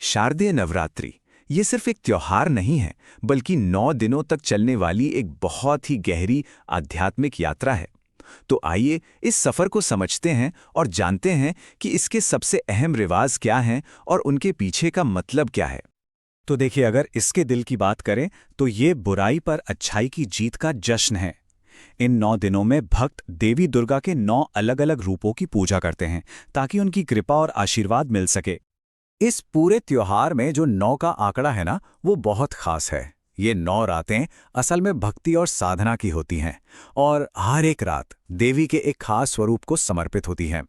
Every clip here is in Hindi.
शारदीय नवरात्रि ये सिर्फ एक त्योहार नहीं है, बल्कि 9 दिनों तक चलने वाली एक बहुत ही गहरी आध्यात्मिक यात्रा है। तो आइए इस सफर को समझते हैं और जानते हैं कि इसके सबसे अहम रिवाज क्या हैं और उनके पीछे का मतलब क्या है। तो देखिए, अगर इसके दिल की बात करें तो ये बुराई पर अच्छाई की जीत का जश्न है। इन 9 दिनों में भक्त देवी दुर्गा के 9 अलग-अलग रूपों की पूजा करते हैं ताकि उनकी कृपा और आशीर्वाद मिल सके। इस पूरे त्योहार में जो 9 का आंकड़ा है ना, वो बहुत खास है। ये 9 रातें असल में भक्ति और साधना की होती हैं और हर एक रात देवी के एक खास स्वरूप को समर्पित होती हैं।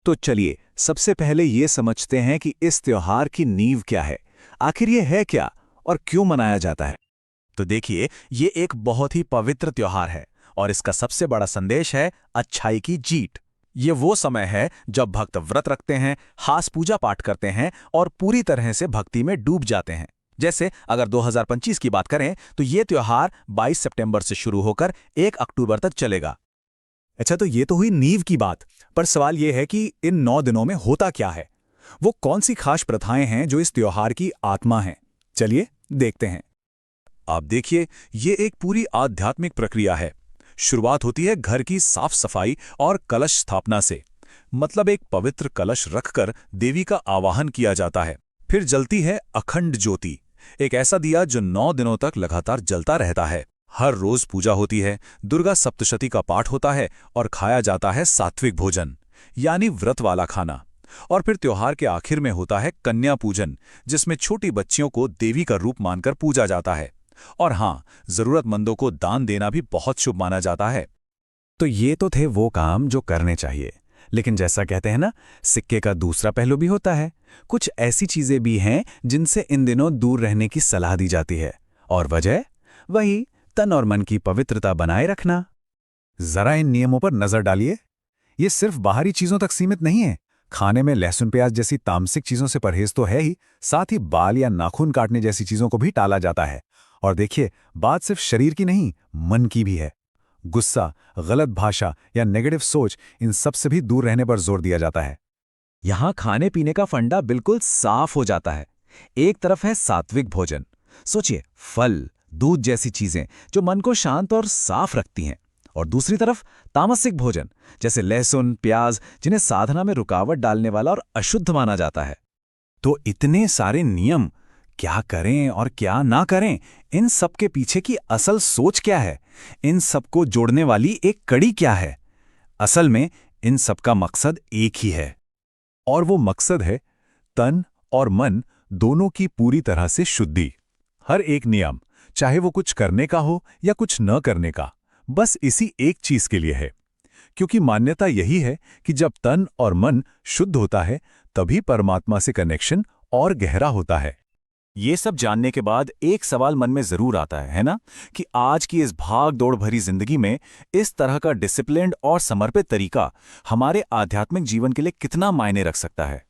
तो चलिए सबसे पहले ये समझते हैं कि इस त्योहार की नींव क्या है, आखिर ये है क्या और क्यों मनाया जाता है। तो देखिए, ये एक बहुत ही पवित्र त्योहार है और इसका सबसे बड़ा संदेश है अच्छाई की जीत। ये वो समय है जब भक्त व्रत रखते हैं, खास पूजा पाठ करते हैं और पूरी तरह से भक्ति में डूब जाते हैं। जैसे अगर 2025 की बात करें तो ये त्योहार 22 सितंबर से शुरू होकर 1 अक्टूबर तक चलेगा। अच्छा, तो ये तो हुई नींव की बात, पर सवाल ये है कि इन 9 दिनों में होता क्या है। वो कौन सी खास प्रथाएं हैं जो इस त्योहार की आत्मा हैं। चलिए देखते हैं। आप देखिए, ये एक पूरी आध्यात्मिक प्रक्रिया है। शुरुआत होती है घर की साफ सफाई और कलश स्थापना से। मतलब एक पवित्र कलश रखकर देवी का आवाहन किया जाता है। फिर जलती है अखंड ज्योति, एक ऐसा दिया जो 9 दिनों तक लगातार जलता रहता है। हर रोज पूजा होती है, दुर्गा सप्तशती का पाठ होता है और खाया जाता है सात्विक भोजन, यानी व्रत वाला खाना। और फिर त्योहार के आखिर में होता है कन्या पूजन, जिसमें छोटी बच्चियों को देवी का रूप मानकर पूजा जाता है। और हाँ, जरूरतमंदों को दान देना भी बहुत शुभ माना जाता है। तो ये तो थे वो काम जो करने चाहिए, लेकिन जैसा कहते हैं ना, सिक्के का दूसरा पहलू भी होता है। कुछ ऐसी चीजें भी हैं जिनसे इन दिनों दूर रहने की सलाह दी जाती है, और वजह वही तन और मन की पवित्रता बनाए रखना। जरा इन नियमों पर नजर डालिए। ये सिर्फ बाहरी चीजों तक सीमित नहीं है। खाने में लहसुन प्याज जैसी तामसिक चीजों से परहेज तो है ही, साथ ही बाल या नाखून काटने जैसी चीजों को भी टाला जाता है। और देखिए, बात सिर्फ शरीर की नहीं, मन की भी है। गुस्सा, गलत भाषा या नेगेटिव सोच, इन सब से भी दूर रहने पर जोर दिया जाता है। यहाँ खाने पीने का फंडा बिल्कुल साफ हो जाता है। एक तरफ है सात्विक भोजन, सोचिए फल, दूध जैसी चीजें जो मन को शांत और साफ रखती हैं, और दूसरी तरफ तामसिक भोजन जैसे लहसुन, प्याज, जिन्हें साधना में रुकावट डालने वाला और अशुद्ध माना जाता है। तो इतने सारे नियम, क्या करें और क्या ना करें, इन सब के पीछे की असल सोच क्या है, इन सबको जोड़ने वाली एक कड़ी क्या है। असल में इन सब का मकसद एक ही है, और वो मकसद है तन और मन दोनों की पूरी तरह से शुद्धि। हर एक नियम, चाहे वो कुछ करने का हो या कुछ न करने का, बस इसी एक चीज के लिए है। क्योंकि मान्यता यही है कि जब तन और मन शुद्ध होता है, तभी परमात्मा से कनेक्शन और गहरा होता है। ये सब जानने के बाद एक सवाल मन में जरूर आता है ना, कि आज की इस भाग दौड़ भरी जिंदगी में इस तरह का डिसिप्लिन्ड और समर्पित तरीका हमारे आध्यात्मिक जीवन के लिए कितना मायने रख सकता है।